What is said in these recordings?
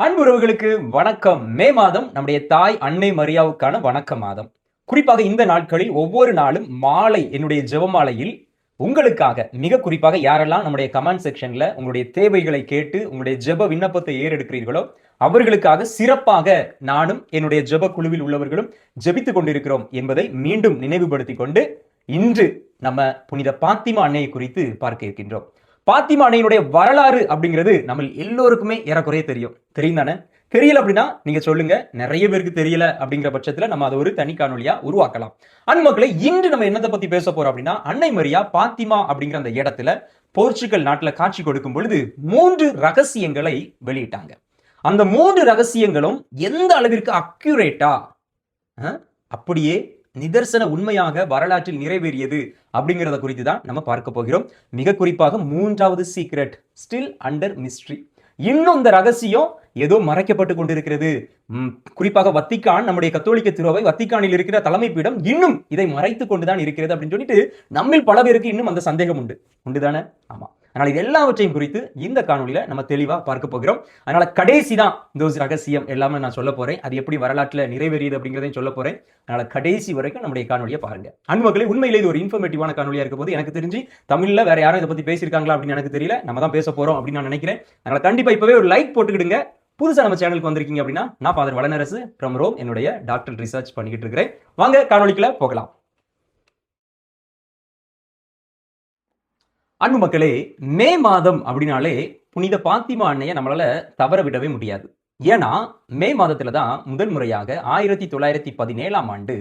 அன்புறவுகளுக்கு வணக்கம். மே மாதம் நம்முடைய தாய் அன்னை மரியாவுக்கான வணக்க மாதம். குறிப்பாக இந்த நாட்களில் ஒவ்வொரு நாளும் மாலை என்னுடைய ஜெபமாலையில் உங்களுக்காக மிக குறிப்பாக யாரெல்லாம் நம்முடைய கமெண்ட் செக்ஷன்ல உங்களுடைய தேவைகளை கேட்டு உங்களுடைய ஜெப விண்ணப்பத்தை ஏறெடுக்கிறீர்களோ அவர்களுக்காக சிறப்பாக நானும் என்னுடைய ஜெப குழுவில் உள்ளவர்களும் ஜெபித்துக் கொண்டிருக்கிறோம் என்பதை மீண்டும் நினைவுபடுத்திக் கொண்டு இன்று நம்ம புனித பாத்திமா அன்னையை குறித்து பார்க்க இருக்கின்றோம். பாத்திமா அன்னையினுடைய வரலாறு அப்படிங்கிறது நம்ம எல்லோருக்குமே ஏறக்குறைய தெரியும் தானே? தெரியல அப்படின்னா நீங்க சொல்லுங்க. நிறைய பேருக்கு தெரியல அப்படிங்கிற பட்சத்துல நம்ம அதை ஒரு தனி காணொலியா உருவாக்கலாம். அன்பர்களே, இன்று நம்ம என்னத்தை பத்தி பேச போறோம் அப்படின்னா, அன்னை மரியா பாத்திமா அப்படிங்கிற அந்த இடத்துல போர்ச்சுகல் நாட்டுல காட்சி கொடுக்கும் பொழுது 3 ரகசியங்களை வெளியிட்டாங்க. அந்த 3 ரகசியங்களும் எந்த அளவிற்கு அக்யூரேட்டா அப்படியே நிதர்சன உண்மையாக வரலாற்றில் நிறைவேறியது அப்படிங்கிறத குறித்து தான் நம்ம பார்க்க போகிறோம். மிக குறிப்பாக 3வது சீக்ரெட் ஸ்டில் அண்டர் மிஸ்ட்ரி. இன்னும் இந்த ரகசியம் ஏதோ மறைக்கப்பட்டு கொண்டிருக்கிறது. குறிப்பாக வத்திக்கான், நம்முடைய கத்தோலிக்க திருவை வத்திக்கானில் இருக்கிற தலைமை பீடம் இன்னும் இதை மறைத்து கொண்டுதான் இருக்கிறது அப்படின்னு சொல்லிட்டு நம்மில் பல பேருக்கு இன்னும் அந்த சந்தேகம் உண்டுதானே? ஆமா. அதனால இது எல்லாவற்றையும் குறித்து இந்த காணொலியில நம்ம தெளிவா பார்க்க போகிறோம். அதனால கடைசி தான் இந்த ரகசியம் எல்லாமே நான் சொல்ல போறேன். அது எப்படி வரலாற்றுல நிறைவேறியது அப்படிங்கிறதையும் சொல்ல போறேன். அதனால கடைசி வரைக்கும் நம்முடைய காணொலியை பாருங்க. அன்பர்களே, உண்மையிலே இது ஒரு இன்ஃபர்மேட்டிவான காணொலியா இருக்க போது. எனக்கு தெரிஞ்சு தமிழ்ல வேற யாரும் இதை பத்தி பேசியிருக்காங்களா அப்படின்னு எனக்கு தெரியல. நம்ம தான் பேச போறோம் அப்படின்னு நான் நினைக்கிறேன். அதனால கண்டிப்பா இப்பவே ஒரு லைக் போட்டுக்கிடுங்க. புதுசா நம்ம சேனலுக்கு வந்திருக்கீங்க அப்படின்னா, நான் ஃபாதர் வளனரசு ஃப்ரம் ரோம், என்னுடைய டாக்டர் ரிசர்ச் பண்ணிக்கிட்டு இருக்கிறேன். வாங்க காணொலிக்குள்ள போகலாம். அன்பு மக்களே, மே மாதம் அப்படின்னாலே புனித பாத்திமா அன்னையை நம்மளால தவற விடவே முடியாது. ஏன்னா மே மாதத்துல தான் முதல் முறையாக 1917ஆம் ஆண்டு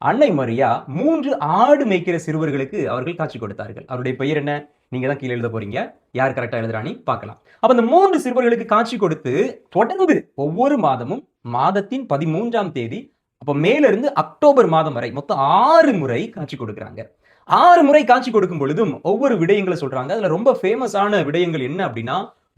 அன்னை மரியா 3 ஆடு மேய்க்கிற சிறுவர்களுக்கு அவர்கள் காட்சி கொடுத்தார்கள். அவருடைய பெயர் என்ன? நீங்க தான் கீழே எழுத போறீங்க. யார் கரெக்டா எழுதுறானி பார்க்கலாம். அப்ப அந்த 3 சிறுவர்களுக்கு காட்சி கொடுத்து தொடர்ந்து ஒவ்வொரு மாதமும் மாதத்தின் 13ஆம் தேதி, அப்ப மேல இருந்து அக்டோபர் மாதம் வரை மொத்தம் 6 முறை காட்சி கொடுக்குறாங்க. 6 முறை காட்சி கொடுக்கும் பொழுதும் ஒவ்வொரு விடயங்களை சொல்றாங்க. அதுல ரொம்ப ஃபேமஸான விடயங்கள் என்ன அப்படின்னா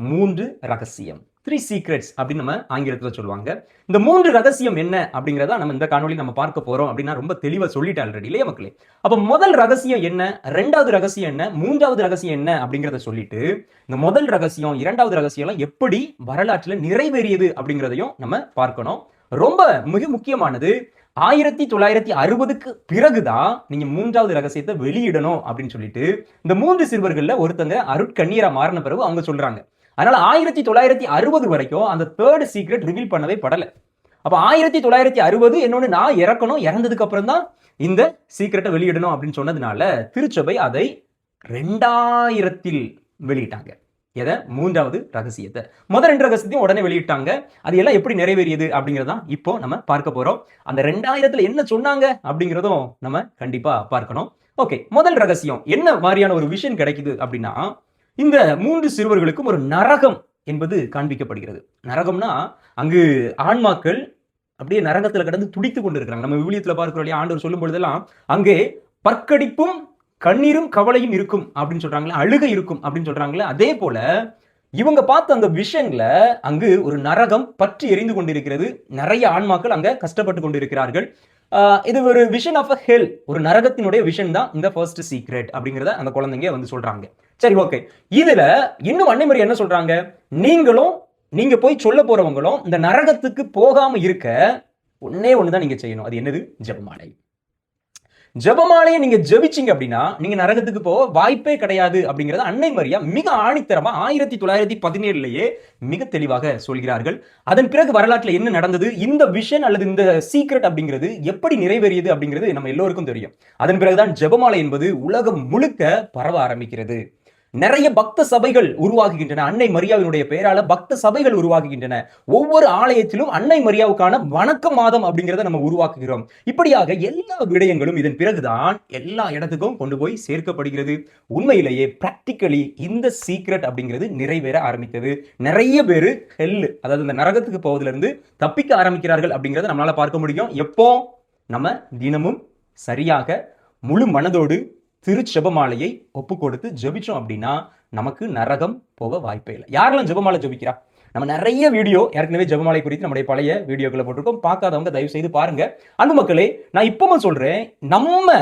3 ரகசியம், 3 சீக்ரெட்ஸ் அப்படின்னு நம்ம ஆங்கிலத்துல சொல்லுவாங்க. இந்த 3 ரகசியம் என்ன அப்படிங்கிறத நம்ம இந்த காணொலி நம்ம பார்க்க போறோம் அப்படின்னா ரொம்ப தெளிவா சொல்லிட்டேன் ஆல்ரெடி, இல்லையா மக்களே? அப்ப முதல் ரகசியம் என்ன, 2வது ரகசியம் என்ன, 3வது ரகசியம் என்ன அப்படிங்கிறத சொல்லிட்டு இந்த முதல் ரகசியம் 2வது ரகசியம் எல்லாம் எப்படி வரலாற்றுல நிறைவேறியது அப்படிங்கிறதையும் நம்ம பார்க்கணும். ரொம்ப மிக முக்கியமானது, 1960க்கு பிறகுதான் நீங்க 3வது ரகசியத்தை வெளியிடணும் அப்படின்னு சொல்லிட்டு இந்த 3 சிறுவர்கள்ல ஒருத்தங்க அருட்கண்ணீரா மாறின பிறகு அவங்க சொல்றாங்க. அதனால 1960 வரைக்கும் அந்த 3rd சீக்ரெட் ரிவீல் பண்ணவே படல. அப்ப 1960 என்னொன்னு நான் இறந்ததுக்கு அப்புறம் தான் இந்த சீக்ரெட்டை வெளியிடணும் அப்படின்னு சொன்னதுனால திருச்சபை அதை 2000 வெளியிட்டாங்க. எதை? 3வது ரகசியத்தை. முதல் 2 ரகசியத்தையும் உடனே வெளியிட்டாங்க. அது எல்லாம் எப்படி நிறைவேறியது அப்படிங்கிறதான் இப்போ நம்ம பார்க்க போறோம். அந்த 2000 என்ன சொன்னாங்க அப்படிங்கிறதும் நம்ம கண்டிப்பா பார்க்கணும். ஓகே, முதல் ரகசியம் என்ன மாதிரியான ஒரு விஷன் கிடைக்குது அப்படின்னா, இந்த 3 சிறுவர்களுக்கும் ஒரு நரகம் என்பது காண்பிக்கப்படுகிறது. நரகம்னா அங்கு ஆன்மாக்கள் அப்படியே நரகத்துல கடந்து துடித்து கொண்டு இருக்கிறாங்க. நம்ம விவிலியத்துல பார்க்கிறோம் இல்லையா? ஆண்டவர் சொல்லும் பொழுதெல்லாம் அங்கே பற்கடிப்பும் கண்ணீரும் கவலையும் இருக்கும் அப்படின்னு சொல்றாங்களே, அழுகை இருக்கும் அப்படின்னு சொல்றாங்களே, அதே போல இவங்க பார்த்த அந்த விஷன்ல அங்கு ஒரு நரகம் பற்றி எரிந்து கொண்டிருக்கிறது. நிறைய ஆன்மாக்கள் அங்க கஷ்டப்பட்டு கொண்டிருக்கிறார்கள். இது ஒரு விஷன் ஆஃப் அ ஹெல், ஒரு நரகத்தினுடைய விஷன் தான் இந்த ஃபர்ஸ்ட் சீக்ரெட் அப்படிங்கிறத அந்த குழந்தைங்க வந்து சொல்றாங்க. சரி, ஓகே. இதுல இன்னும் அன்னை மரியா என்ன சொல்றாங்க, நீங்க போய் சொல்ல போறவங்களும் இந்த நரகத்துக்கு போகாம இருக்க ஒன்னே ஒண்ணுதான் நீங்க செய்யணும். அது என்னது? ஜெபமாலை. ஜெபமாலையை நீங்க ஜெபிச்சீங்க அப்படின்னா நீங்க நரகத்துக்கு போக வாய்ப்பே கிடையாது அப்படிங்கறத அன்னை மரியா மிக ஆணித்தரமா 1917லயே மிக தெளிவாக சொல்கிறார்கள். அதன் பிறகு வரலாற்றுல என்ன நடந்தது, இந்த விஷன் அல்லது இந்த சீக்ரெட் அப்படிங்கிறது எப்படி நிறைவேறியது அப்படிங்கிறது நம்ம எல்லோருக்கும் தெரியும். அதன் பிறகுதான் ஜெபமாலை என்பது உலகம் முழுக்க பரவ ஆரம்பிக்கிறது. நிறைய பக்த சபைகள் உருவாகுகின்றன. அன்னை மரியாவினுடைய பெயரால பக்த சபைகள் உருவாகுகின்றன. ஒவ்வொரு ஆலயத்திலும் அன்னை மரியாவுக்கான வணக்க மாதம் அப்படிங்கிறத நம்ம உருவாக்குகிறோம். இப்படியாக எல்லா விடயங்களும் இதன் பிறகுதான் எல்லா இடத்துக்கும் கொண்டு போய் சேர்க்கப்படுகிறது. உண்மையிலேயே பிராக்டிக்கலி இந்த சீக்ரெட் அப்படிங்கிறது நிறைவேற ஆரம்பித்தது. நிறைய பேரு ஹெல், அதாவது இந்த நரகத்துக்கு போவதிலிருந்து இருந்து தப்பிக்க ஆரம்பிக்கிறார்கள் அப்படிங்கிறத நம்மளால பார்க்க முடியும். எப்போ நம்ம தினமும் சரியாக முழு மனதோடு திருச்செபமாலையை ஒப்பு கொடுத்து ஜெபிச்சோம் அப்படின்னா நமக்கு நரகம் போக வாய்ப்பே இல்லை. யாரெல்லாம் ஜெபமாலை ஜெபிக்கிறா? நம்ம நிறைய வீடியோ ஏற்கனவே ஜெபமாலை குறித்து நம்முடைய பழைய வீடியோக்களை போட்டிருக்கோம். பார்க்காதவங்க தயவு செய்து பாருங்க. அன்பு மக்களே, நான் இப்பவும் சொல்றேன், நம்ம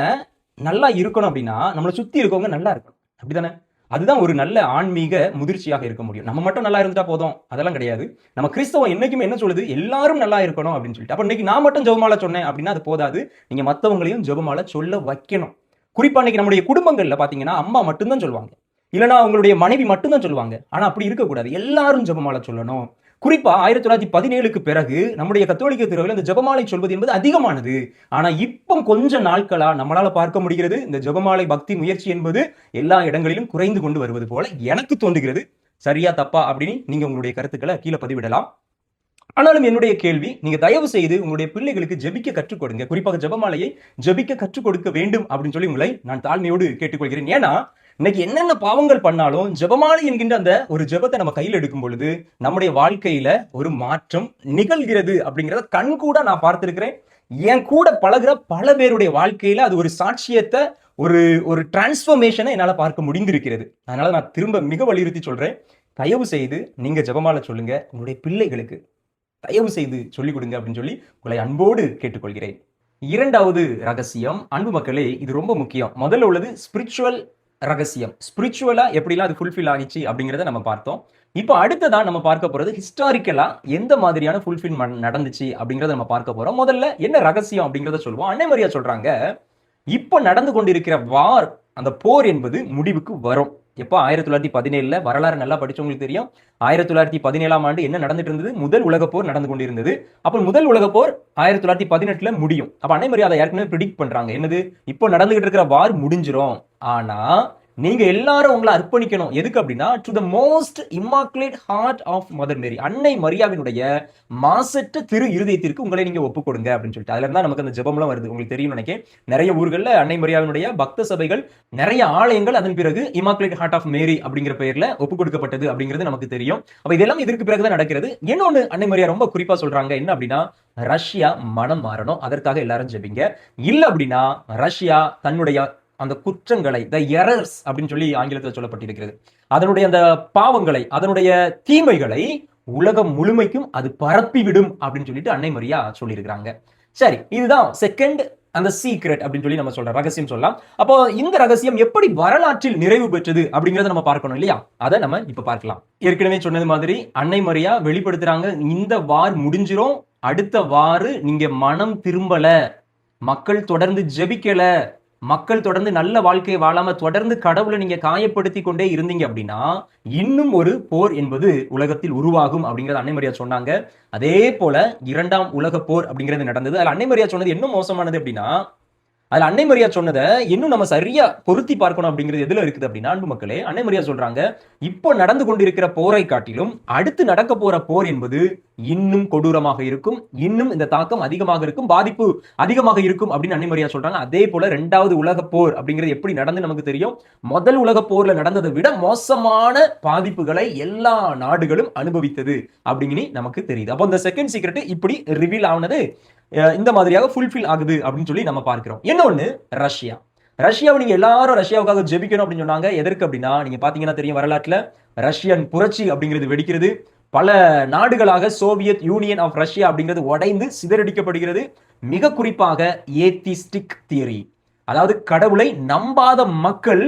நல்லா இருக்கணும் அப்படின்னா நம்மளை சுத்தி இருக்கவங்க நல்லா இருக்கணும். அப்படிதானே? அதுதான் ஒரு நல்ல ஆன்மீக முதிர்ச்சியாக இருக்க முடியும். நம்ம மட்டும் நல்லா இருந்துட்டா போதும் அதெல்லாம் கிடையாது. நம்ம கிறிஸ்தவம் என்னைக்குமே என்ன சொல்லுது, எல்லாரும் நல்லா இருக்கணும் அப்படின்னு சொல்லிட்டு. அப்ப இன்னைக்கு நான் மட்டும் ஜெபமாலை சொன்னேன் அப்படின்னா அது போதாது. நீங்க மத்தவங்களையும் ஜெபமாலை சொல்ல வைக்கணும். குறிப்பா இன்னைக்கு நம்முடைய குடும்பங்கள்ல பாத்தீங்கன்னா அம்மா மட்டும்தான் சொல்லுவாங்க, இல்லைன்னா அவங்களுடைய மனைவி மட்டும்தான் சொல்லுவாங்க. ஆனா அப்படி இருக்கக்கூடாது, எல்லாரும் ஜெபமாலை சொல்லணும். குறிப்பா 1917க்கு பிறகு நம்முடைய கத்தோலிக்க திருவையில் இந்த ஜெபமாலை சொல்வது என்பது அதிகமானது. ஆனா இப்போ கொஞ்ச நாட்களா நம்மளால பார்க்க முடிகிறது, இந்த ஜெபமாலை பக்தி முயற்சி என்பது எல்லா இடங்களிலும் குறைந்து கொண்டு வருவது போல எனக்கு தோன்றுகிறது. சரியா தப்பா அப்படின்னு நீங்க உங்களுடைய கருத்துக்களை கீழே பதிவிடலாம். ஆனாலும் என்னுடைய கேள்வி, நீங்க தயவு செய்து உங்களுடைய பிள்ளைகளுக்கு ஜெபிக்க கற்றுக் கொடுங்க. குறிப்பாக ஜெபமாலையை ஜெபிக்க கற்றுக் கொடுக்க வேண்டும் அப்படின்னு சொல்லி உங்களை நான் தாழ்மையோடு கேட்டுக்கொள்கிறேன். ஏன்னா இன்னைக்கு என்னென்ன பாவங்கள் பண்ணாலும் ஜெபமாலை என்கின்ற அந்த ஒரு ஜெபத்தை நம்ம கையில் எடுக்கும் பொழுது நம்முடைய வாழ்க்கையில ஒரு மாற்றம் நிகழ்கிறது அப்படிங்கிறத கண்கூட நான் பார்த்திருக்கிறேன். என் கூட பழகுற பல பேருடைய வாழ்க்கையில அது ஒரு சாட்சியத்தை, ஒரு ஒரு டிரான்ஸ்பர்மேஷனை என்னால பார்க்க முடிந்திருக்கிறது. அதனால நான் திரும்ப மிக வலியுறுத்தி சொல்றேன், தயவு செய்து நீங்க ஜெபமாலை சொல்லுங்க, உங்களுடைய பிள்ளைகளுக்கு தயவு செய்து சொல்லிக் கொடுங்க அப்படின்னு சொல்லி உங்களை அன்போடு கேட்டுக்கொள்கிறேன். இரண்டாவது ரகசியம், அன்பு மக்களே, இது ரொம்ப முக்கியம். முதல்ல உள்ளது ஸ்பிரிச்சுவல் ரகசியம். ஸ்பிரிச்சுவலா எப்படிலாம் அது ஃபுல்ஃபில் ஆகிச்சு அப்படிங்கிறத நம்ம பார்த்தோம். இப்போ அடுத்ததான் நம்ம பார்க்க போறது ஹிஸ்டாரிக்கலா எந்த மாதிரியான ஃபுல்ஃபில்மெண்ட் நடந்துச்சு அப்படிங்கிறத நம்ம பார்க்க போறோம். முதல்ல என்ன ரகசியம் அப்படிங்கிறத சொல்லுவோம். அன்னை மரியா சொல்றாங்க, இப்போ நடந்து கொண்டிருக்கிற வார், அந்த போர் என்பது முடிவுக்கு வரும். எப்போ 1917 வரலாறு நல்லா படிச்சவங்களுக்கு தெரியும். 1917ஆம் ஆண்டு என்ன நடந்துட்டு இருந்தது, முதல் உலக போர் நடந்து கொண்டிருந்தது. அப்போ முதல் உலக போர் 1918 முடியும். அப்ப அன்னை மரியா அதை ஏற்கனவே ப்ரிடிக்ட் பண்றாங்க, என்னது, இப்போ நடந்துகிட்டு இருக்கிற வார் முடிஞ்சிரும், ஆனா நீங்க எல்லாரும் உங்களை அர்ப்பணிக்கணும். எதுக்கு அப்படின்னா, to the most immaculate heart of mother Mary, அன்னை மரியாவினுடைய மாசற்ற திரு இருதயத்திற்கு உங்களை நீங்க ஒப்புக் கொடுங்க அப்படின்னு சொல்லிட்டு. அதுல இருந்தா நமக்கு அந்த ஜெபம்லாம் வருது. உங்களுக்கு தெரியும் நினைக்கிறேன், நிறைய ஊர்கள்ல அன்னை மரியாவினுடைய பக்த சபைகள், நிறைய ஆலயங்கள் அதன் பிறகு இம்மாக்குலேட் ஹார்ட் ஆஃப் மேரி அப்படிங்கிற பெயர்ல ஒப்புக் கொடுக்கப்பட்டது அப்படிங்கிறது நமக்கு தெரியும். அப்ப இதெல்லாம் இதற்கு பிறகுதான் நடக்கிறது. இன்னொன்னு அன்னை மரியா ரொம்ப குறிப்பா சொல்றாங்க, என்ன அப்படின்னா, ரஷ்யா மனம் மாறணும், அதற்காக எல்லாரும் ஜெபிங்க. இல்ல அப்படின்னா ரஷ்யா தன்னுடைய அந்த குற்றங்களை, த எரர்ஸ் அப்படின்னு சொல்லி ஆங்கிலத்தில் சொல்லப்பட்டிருக்கிறது, அதனுடைய அந்த பாவங்களை, அதனுடைய தீமைகளை உலகம் முழுமைக்கும் அது பரப்பிவிடும் அப்படின்னு சொல்லிட்டு அன்னை மரியா சொல்லியிருக்கிறாங்க. சரி, இதுதான் செகண்ட் அந்த சீக்ரெட் அப்படின்னு சொல்லி நம்ம சொல்றோம், ரகசியம் சொல்லலாம். அப்போ இந்த ரகசியம் எப்படி வரலாற்றில் நிறைவு பெற்றது அப்படிங்கறத நம்ம பார்க்கணும் இல்லையா? அதை நம்ம இப்ப பார்க்கலாம். ஏற்கனவே சொன்னது மாதிரி அன்னை மரியா வெளிப்படுத்துறாங்க, இந்த வார் முடிஞ்சிரும், அடுத்த வாரு நீங்க மனம் திரும்பல, மக்கள் தொடர்ந்து ஜெபிக்கல, மக்கள் தொடர்ந்து நல்ல வாழ்க்கையை வாழாம தொடர்ந்து கடவுளை நீங்க காயப்படுத்தி கொண்டே இருந்தீங்க அப்படின்னா இன்னும் ஒரு போர் என்பது உலகத்தில் உருவாகும் அப்படிங்கறது அன்னை மரியா சொன்னாங்க. அதே போல இரண்டாம் உலக போர் அப்படிங்கிறது நடந்தது. அதுல அன்னை மரியா சொன்னது என்ன மோசமானது அப்படின்னா, அதுல அன்னை மரியா சொன்னதை இன்னும் நம்ம சரியா பொருத்தி பார்க்கணும் அப்படிங்கிறது எதுல இருக்குது அப்படின்னா, அன்பு மக்களே, அன்னை மரியா சொல்றாங்க, இப்போ நடந்து கொண்டிருக்கிற போரை காட்டிலும் அடுத்து நடக்க போற போர் என்பது இன்னும் கொடூரமாக இருக்கும், இன்னும் இந்த தாக்கம் அதிகமாக இருக்கும், பாதிப்பு அதிகமாக இருக்கும் அப்படின்னு அன்னை மரியா சொல்றாங்க. அதே போல இரண்டாவது உலக போர் அப்படிங்கிறது எப்படி நடந்து நமக்கு தெரியும். முதல் உலக போர்ல நடந்ததை விட மோசமான பாதிப்புகளை எல்லா நாடுகளும் அனுபவித்தது அப்படிங்கிறது நமக்கு தெரியுது. அப்போ இந்த செகண்ட் சீக்ரெட் இப்படி ரிவீல் ஆனது இந்த மாதிரியாக ஃபுல்ஃபில் ஆகுது அப்படின்னு சொல்லி நம்ம பார்க்கிறோம். இன்னொன்னு, ரஷ்யாவை நீங்க எல்லாரும் ரஷ்யாவுக்காக ஜெபிக்கணும் அப்படின்னு சொன்னாங்க. எதற்கு அப்படின்னா, நீங்க பாத்தீங்கன்னா தெரியும், வரலாற்றுல ரஷ்யன் புரட்சி அப்படிங்கிறது வெடிக்கிறது, பல நாடுகளாக சோவியத் யூனியன் ஆஃப் ரஷ்யா அப்படிங்கிறது உடைந்து சிதறடிக்கப்படுகிறது. மிக குறிப்பாக ஏத்திஸ்டிக் தியரி, அதாவது கடவுளை நம்பாத மக்கள்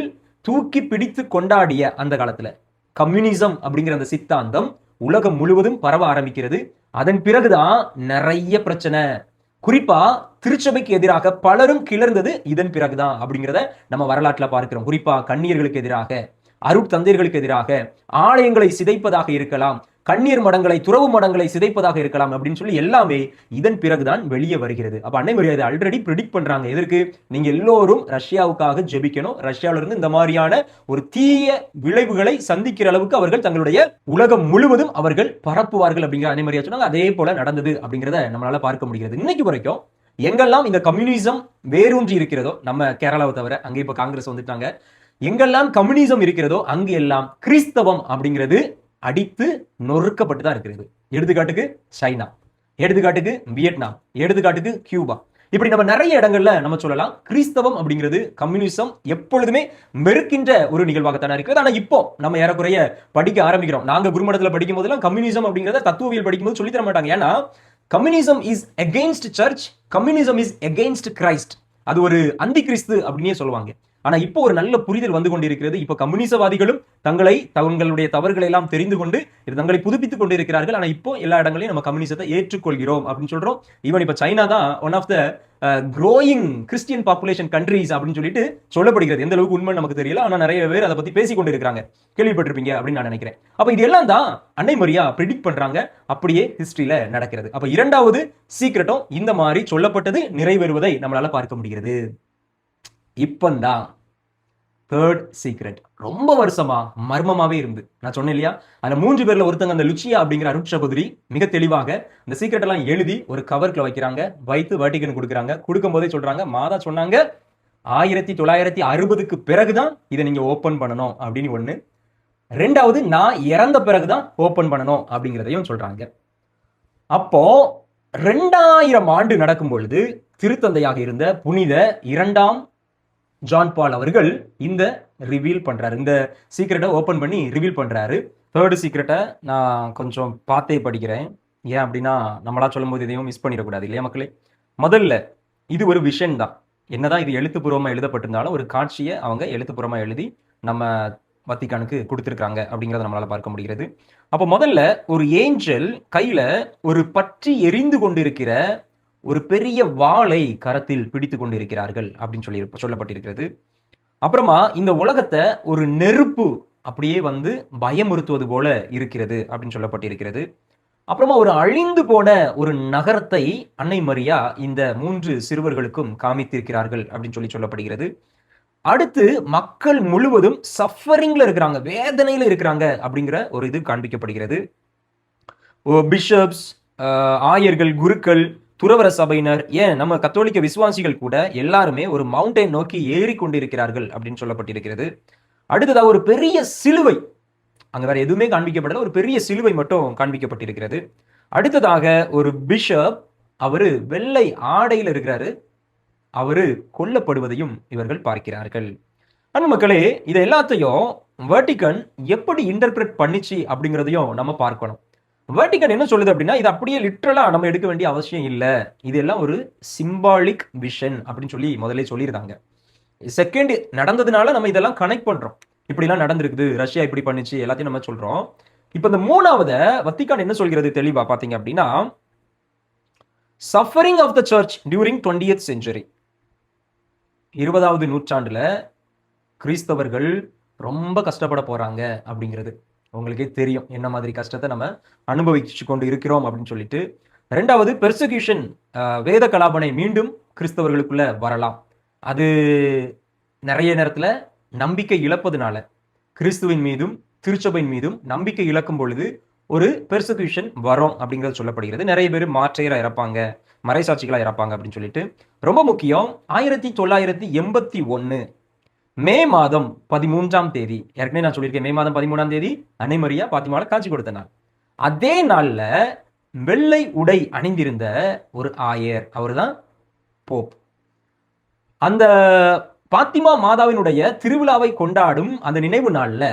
தூக்கி பிடித்து கொண்டாடிய அந்த காலத்துல கம்யூனிசம் அப்படிங்கிற அந்த சித்தாந்தம் உலகம் முழுவதும் பரவ ஆரம்பிக்கிறது. அதன் பிறகுதான் நிறைய பிரச்சனை, குறிப்பா திருச்சபைக்கு எதிராக பலரும் கிளர்ந்தது இதன் பிறகுதான் அப்படிங்கிறத நம்ம வரலாற்றுல பார்க்கிறோம். குறிப்பா கன்னியர்களுக்கு எதிராக, அருட்தந்தையர்களுக்கு எதிராக, ஆலயங்களை சிதைப்பதாக இருக்கலாம், கண்ணீர் மடங்களை, துறவு மடங்களை சிதைப்பதாக இருக்கலாம் அப்படின்னு சொல்லி எல்லாமே இதன் பிறகுதான் வெளியே வருகிறது. அப்ப அன்னை மரியா ஆல்ரெடி ப்ரெடிக்ட் பண்றாங்க, எதற்கு, நீங்க எல்லோரும் ரஷ்யாவுக்காக ஜெபிக்கணும், ரஷ்யாவில இருந்து இந்த மாதிரியான ஒரு தீய விளைவுகளை சந்திக்கிற அளவுக்கு அவர்கள் தங்களுடைய உலகம் முழுவதும் அவர்கள் பரப்புவார்கள் அப்படிங்கிற அன்னை மரியா சொன்னாங்க. அதே போல நடந்தது அப்படிங்கிறத நம்மளால பார்க்க முடிகிறது. இன்னைக்கு வரைக்கும் எங்கெல்லாம் இந்த கம்யூனிசம் வேரூன்றி இருக்கிறதோ, நம்ம கேரளாவை தவிர, அங்கே இப்ப காங்கிரஸ் வந்துட்டாங்க, எங்கெல்லாம் கம்யூனிசம் இருக்கிறதோ அங்கு எல்லாம் கிறிஸ்தவம் அப்படிங்கிறது அடித்து நொறுக்கப்பட்டு தான் இருக்கிறது. எடுத்துக்காட்டுக்கு சைனா, எடுத்துக்காட்டுக்கு வியட்நாம், எடுத்துக்காட்டுக்கு கியூபா, இப்படி நம்ம நிறைய இடங்கள்ல நம்ம சொல்லலாம். கிறிஸ்தவம் அப்படிங்கிறது கம்யூனிசம் எப்பொழுதுமே மெருக்கின்ற ஒரு நிகழ்வாகத்தானே இருக்கிறது. ஆனா இப்போ நம்ம ஏறக்குறைய படிக்க ஆரம்பிக்கிறோம். நாங்க குருமடத்துல படிக்கும் போதெல்லாம் கம்யூனிசம் அப்படிங்கிறத தத்துவவியல் படிக்கும்போது சொல்லி தர மாட்டாங்க. ஏன்னா communism is against church, communism is against Christ, அது ஒரு அந்தி கிறிஸ்து அப்படின்னே சொல்லுவாங்க. ஆனா இப்போ ஒரு நல்ல புரிதல் வந்து கொண்டிருக்கிறது. இப்போ கம்யூனிசவாதிகளும் தங்களுடைய தவறுகளை எல்லாம் தெரிந்து கொண்டு தங்களை புதுப்பித்துக் கொண்டிருக்கிறார்கள். ஆனா இப்போ எல்லா இடங்களையும் நம்ம கம்யூனிசத்தை ஏற்றுக்கொள்கிறோம் அப்படின்னு சொல்றோம். ஈவன் இப்ப சைனா தான் one of the growing Christian population countries அப்படின்னு சொல்லிட்டு சொல்லப்படுகிறது. எந்த அளவுக்கு உண்மை நமக்கு தெரியல, ஆனா நிறைய பேர் அதை பத்தி பேசிக் கொண்டு இருக்கிறாங்க, கேள்விப்பட்டிருப்பீங்க அப்படின்னு நான் நினைக்கிறேன். அப்ப இது எல்லாம் தான் அன்னை மரியா பிரெடிக்ட் பண்றாங்க, அப்படியே ஹிஸ்டரியில நடக்கிறது. அப்ப இரண்டாவது சீக்ரெட்டும் இந்த மாதிரி சொல்லப்பட்டது நிறைவேறுவதை நம்மளால பார்க்க முடிகிறது. இப்பந்தான் தேர்ட் சீக்ரெட் ரொம்ப வருஷமா மர்மமாவே இருந்து நான் சொன்னேன் இல்லையா, அந்த 3 பேர்ல ஒருத்தங்க அந்த லுச்சியா அப்படிங்கிற அருட் சகோதரி மிக தெளிவாக இந்த சீக்ரெட் எல்லாம் எழுதி ஒரு கவர்ல வைக்கிறாங்க, வைத்து வேட்டிகன் கொடுக்குறாங்க. கொடுக்கும் போதே சொல்றாங்க, மாதா சொன்னாங்க 1960க்கு பிறகுதான் இதை நீங்க ஓபன் பண்ணணும் அப்படின்னு ஒண்ணு. ரெண்டாவது, நான் இறந்த பிறகுதான் ஓபன் பண்ணணும் அப்படிங்கிறதையும் சொல்றாங்க. அப்போ 2000 ஆண்டு நடக்கும் பொழுது திருத்தந்தையாக இருந்த புனித 2ஆம் ஜான் பால் அவர்கள் இந்த ரிவீல் பண்றாரு, இந்த சீக்ரெட்டை ஓபன் பண்ணி ரிவீல் பண்றாரு. தேர்ட் சீக்ரெட்டை நான் கொஞ்சம் பார்த்தே படிக்கிறேன். ஏன் அப்படின்னா நம்மளா சொல்லும் போது இதையும் மிஸ் பண்ணிடக்கூடாது இல்லையா மக்களே. முதல்ல இது ஒரு விஷன் தான், என்னதான் இது எழுத்துப்பூர்வமா எழுதப்பட்டிருந்தாலும் ஒரு காட்சியை அவங்க எழுத்துப்பூர்வமா எழுதி நம்ம வத்திக்கானுக்கு கொடுத்திருக்காங்க அப்படிங்கிறத நம்மளால பார்க்க முடிகிறது. அப்போ முதல்ல ஒரு ஏஞ்சல் கையில ஒரு பற்றி எரிந்து கொண்டிருக்கிற ஒரு பெரிய வாளை கரத்தில் பிடித்து கொண்டிருக்கிறார்கள் அப்படின்னு சொல்லப்பட்டிருக்கிறது. அப்புறமா இந்த உலகத்தை ஒரு நெருப்பு அப்படியே வந்து பயமுறுத்துவது போல இருக்கிறது அப்படின்னு சொல்லப்பட்டிருக்கிறது. அப்புறமா ஒரு அழிந்து போன ஒரு நகரத்தை அன்னை மரியா இந்த 3 சிறுவர்களுக்கும் காமித்திருக்கிறார்கள் அப்படின்னு சொல்லப்படுகிறது. அடுத்து மக்கள் முழுவதும் சஃபரிங்ல இருக்கிறாங்க, வேதனையில இருக்கிறாங்க அப்படிங்கிற ஒரு இது காண்பிக்கப்படுகிறது. பிஷப்ஸ், ஆயர்கள், குருக்கள், துறவர சபையினர், ஏன் நம்ம கத்தோலிக்க விசுவாசிகள் கூட எல்லாருமே ஒரு மவுண்டைன் நோக்கி ஏறி கொண்டிருக்கிறார்கள் அப்படின்னு சொல்லப்பட்டிருக்கிறது. அடுத்ததாக ஒரு பெரிய சிலுவை, அங்க வேற எதுவுமே காண்பிக்கப்படல, ஒரு பெரிய சிலுவை மட்டும் காண்பிக்கப்பட்டிருக்கிறது. அடுத்ததாக ஒரு பிஷப், அவரு வெள்ளை ஆடையில் இருக்கிறாரு, அவரு கொல்லப்படுவதையும் இவர்கள் பார்க்கிறார்கள். அன்பு மக்களே, இதை எல்லாத்தையும் வேட்டிகன் எப்படி இன்டர்பிரட் பண்ணிச்சு அப்படிங்கிறதையும் நம்ம பார்க்கணும். வேட்டிகன் என்ன சொல்லுது அப்படின்னா, இது அப்படியே லிட்ரலா நம்ம எடுக்க வேண்டிய அவசியம் இல்லை, இதெல்லாம் ஒரு சிம்பாலிக் விஷன் அப்படின்னு முதல்ல சொல்லியிருந்தாங்க. செகண்ட் நடந்ததுனால நம்ம இதெல்லாம் கனெக்ட் பண்றோம், இப்படிலாம் நடந்திருக்குது, ரஷ்யா இப்படி பண்ணிச்சு, எல்லாத்தையும் நம்ம சொல்றோம். இப்ப இந்த மூணாவது வத்திக்கான் என்ன சொல்கிறது தெளிவா பாத்தீங்க அப்படின்னா, suffering of the church during 20th century, 20வது நூற்றாண்டுல கிறிஸ்தவர்கள் ரொம்ப கஷ்டப்பட போறாங்க அப்படிங்கிறது உங்களுக்கே தெரியும், என்ன மாதிரி கஷ்டத்தை நம்ம அனுபவிச்சு கொண்டு இருக்கிறோம் அப்படின்னு சொல்லிட்டு. ரெண்டாவது, பெர்சிக்யூஷன், வேத கலாபனை மீண்டும் கிறிஸ்தவர்களுக்குள்ள வரலாம். அது நிறைய நேரத்துல நம்பிக்கை இழப்பதுனால, கிறிஸ்துவின் மீதும் திருச்சபையின் மீதும் நம்பிக்கை இழக்கும் பொழுது ஒரு பெர்சிக்யூஷன் வரும் அப்படிங்கிறது சொல்லப்படுகிறது. நிறைய பேர் மாற்றையரா இறப்பாங்க, மறைசாட்சிகளா இறப்பாங்க அப்படின்னு சொல்லிட்டு. ரொம்ப முக்கியம், 1981 மே மாதம் 13ஆம் தேதி, ஏற்கனவே நான் சொல்லியிருக்கேன், மே மாதம் 13ஆம் தேதி அன்னை மரியா பாத்திமால காட்சி கொடுத்த நாள். அதே நாள்ல வெள்ளை உடை அணிந்திருந்த ஒரு ஆயர், அவர்தான் போப். அந்த பாத்திமா மாதாவினுடைய திருவிழாவை கொண்டாடும் அந்த நினைவு நாள்ல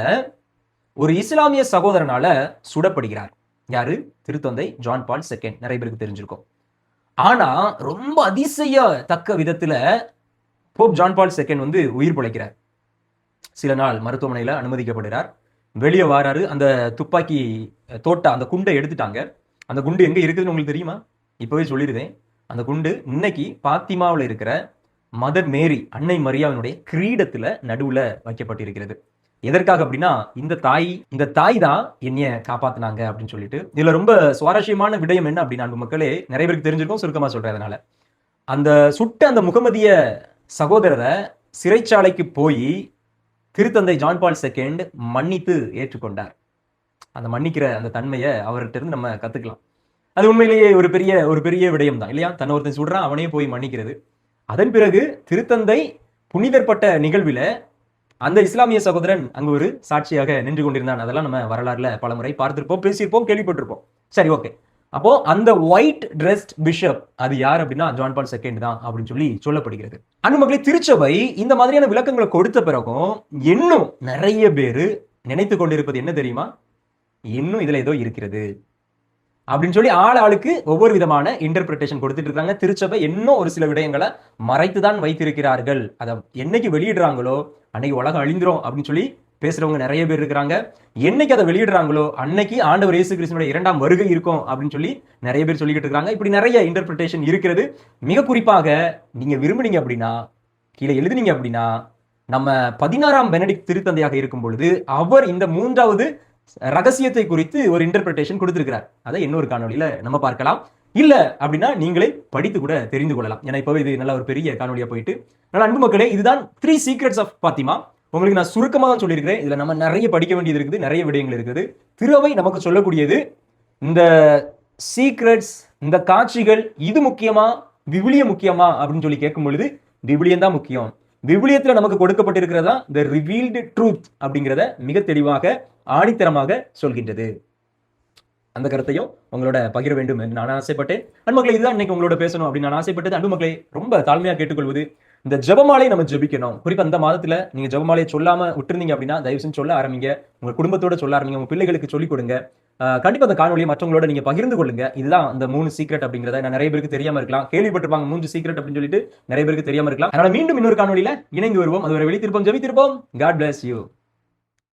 ஒரு இஸ்லாமிய சகோதரனால சுடப்படுகிறார். யாரு? திருத்தந்தை ஜான் பால் II. நிறைய பேருக்கு தெரிஞ்சிருக்கும். ஆனா ரொம்ப அதிசயத்தக்க விதத்துல போப் ஜான் பால் II வந்து உயிர் பிழைக்கிறார். சில நாள் மருத்துவமனையில அனுமதிக்கப்படுகிறார். வெளியே வாராரு. அந்த துப்பாக்கி தோட்ட அந்த குண்டை எடுத்துட்டாங்க. அந்த குண்டு எங்க இருக்குதுன்னு உங்களுக்கு தெரியுமா? இப்பவே சொல்லிடுறேன். அந்த குண்டு இன்னைக்கு பாத்திமாவில் இருக்கிற மதர் மேரி, அன்னை மரியாவினுடைய கிரீடத்துல நடுவுல வைக்கப்பட்டிருக்கிறது. எதற்காக அப்படின்னா, இந்த தாய் தான் என்னைய காப்பாத்தினாங்க அப்படின்னு சொல்லிட்டு. இதுல ரொம்ப சுவாரஸ்யமான விடயம் என்ன அப்படின்னா, அன்பு மக்களே, நிறைய பேருக்கு தெரிஞ்சிருக்கும், சுருக்கமா சொல்றேன். அதனால அந்த சுட்ட அந்த முகமதிய சகோதரரை சிறைச்சாலைக்கு போய் திருத்தந்தை ஜான் பால் II மன்னித்து ஏற்றுக்கொண்டார். அந்த மன்னிக்கிற அந்த தன்மையை அவர்கிட்ட இருந்து நம்ம கத்துக்கலாம். அது உண்மையிலேயே ஒரு பெரிய விடயம் தான் இல்லையா? தன்னை ஒருத்தன் சுடுறான், அவனே போய் மன்னிக்கிறது. அதன் பிறகு திருத்தந்தை புனிதர்பட்ட நிகழ்வில அந்த இஸ்லாமிய சகோதரன் அங்கு ஒரு சாட்சியாக நின்று கொண்டிருந்தான். அதெல்லாம் நம்ம வரலாறுல பலமுறை பார்த்திருப்போம், பேசியிருப்போம், கேள்விப்பட்டிருப்போம். சரி, ஓகே. அப்போ அந்த ஒயிட் ட்ரெஸ்ட் பிஷப் அது யார் அப்படின்னா ஜான் பால் II தான் அப்படின்னு சொல்லப்படுகிறது. அன்பு மக்களே, திருச்சபை இந்த மாதிரியான விளக்கங்களை கொடுத்த பிறகும் இன்னும் நிறைய பேர் நினைத்து கொண்டிருப்பது என்ன தெரியுமா? இன்னும் இதுல ஏதோ இருக்கிறது. அப்படின்னு சொல்லி ஆளுக்கு ஒவ்வொரு விதமான இன்டர்பிரிட்டேஷன் கொடுத்துட்டு இருக்காங்க. திருச்சபை இன்னும் ஒரு சில விடயங்களை மறைத்துதான் வைத்திருக்கிறார்கள். அதை என்னைக்கு வெளியிடுறாங்களோ அன்னைக்கு உலகம் அழிந்துரும் அப்படின்னு சொல்லி பேசுறவங்க நிறைய பேர் இருக்கிறாங்க. என்னைக்கு அதை வெளியிடுறாங்களோ அன்னைக்கு ஆண்டவர் இயேசு கிறிஸ்துவோட 2ஆம் வருகை இருக்கும் அப்படின்னு சொல்லி நிறைய பேர் சொல்லிக்கிட்டு இருக்காங்க. இப்படி நிறைய இன்டர்பிரிட்டேஷன் இருக்கிறது. மிக குறிப்பாக நீங்க விரும்புனீங்க அப்படின்னா கீழே எழுதுனீங்க அப்படின்னா, நம்ம 16ஆம் பெனடிக்ட் திருத்தந்தையாக இருக்கும் பொழுது அவர் இந்த 3வது ரகசியத்தை குறித்து ஒரு இன்டர்பிரிட்டேஷன் கொடுத்திருக்கிறார். அதை இன்னொரு காணொலியில நம்ம பார்க்கலாம். இல்ல அப்படின்னா நீங்களே படித்து கூட தெரிந்து கொள்ளலாம். ஏன்னா இப்பவே இது நல்ல ஒரு பெரிய காணொலியா போயிட்டு. அதனால அன்பு மக்களே, இதுதான் 3 சீக்ரெட்ஸ் ஆஃப் பாத்திமா. உங்களுக்கு நான் சுருக்கமாக தான் சொல்லியிருக்கிறேன். இதுல நம்ம நிறைய படிக்க வேண்டியது இருக்குது, நிறைய விடயங்கள் இருக்குது. திருவை நமக்கு சொல்லக்கூடியது இந்த சீக்ரெட்ஸ், இந்த காட்சிகள், இது முக்கியமா விவிலியம் முக்கியமா அப்படின்னு சொல்லி கேட்கும் பொழுது விவிலியம் தான் முக்கியம். விவிலியத்துல நமக்கு கொடுக்கப்பட்டிருக்கிறதா இந்த ரிவீல்டு ட்ரூத் அப்படிங்கிறத மிக தெளிவாக ஆணித்தரமாக சொல்கின்றது. அந்த கருத்தையும் உங்களோட பகிர வேண்டும் என்று நான் ஆசைப்பட்டேன். அன்புமக்களே, இதுதான் இன்னைக்கு உங்களோட பேசணும் அப்படின்னு நான் ஆசைப்பட்டது. அன்புமக்களே, ரொம்ப தாழ்மையா கேட்டுக்கொள்வது, இந்த ஜெபமாலை நம்ம ஜெபிக்கணும். குறிப்பா இந்த மாதத்துல நீங்க ஜெபமாலையை சொல்லாம விட்டுருந்தீங்க அப்படின்னா தயவு செஞ்சு சொல்ல ஆரம்பிங்க. உங்க குடும்பத்தோட சொல்ல ஆரம்பிங்க, உங்க பிள்ளைகளுக்கு சொல்லிக் கொடுங்க. கண்டிப்பா அந்த காணொலியை மற்றவங்களோட நீங்க பகிர்ந்து கொள்ளுங்க. இதுதான் அந்த 3 சீக்ரெட் அப்படிங்கிறத நான் நிறைய பேருக்கு தெரியாம இருக்கலாம், கேள்விப்பட்டிருப்பாங்க 3 சீக்ரெட் அப்படின்னு சொல்லிட்டு நிறைய பேருக்கு தெரியாம இருக்கலாம். அதனால மீண்டும் இன்னொரு காணொலியில இணைந்து வருவோம். அதுவரை விழித்திருப்போம், ஜெபித்திருப்போம். God bless you.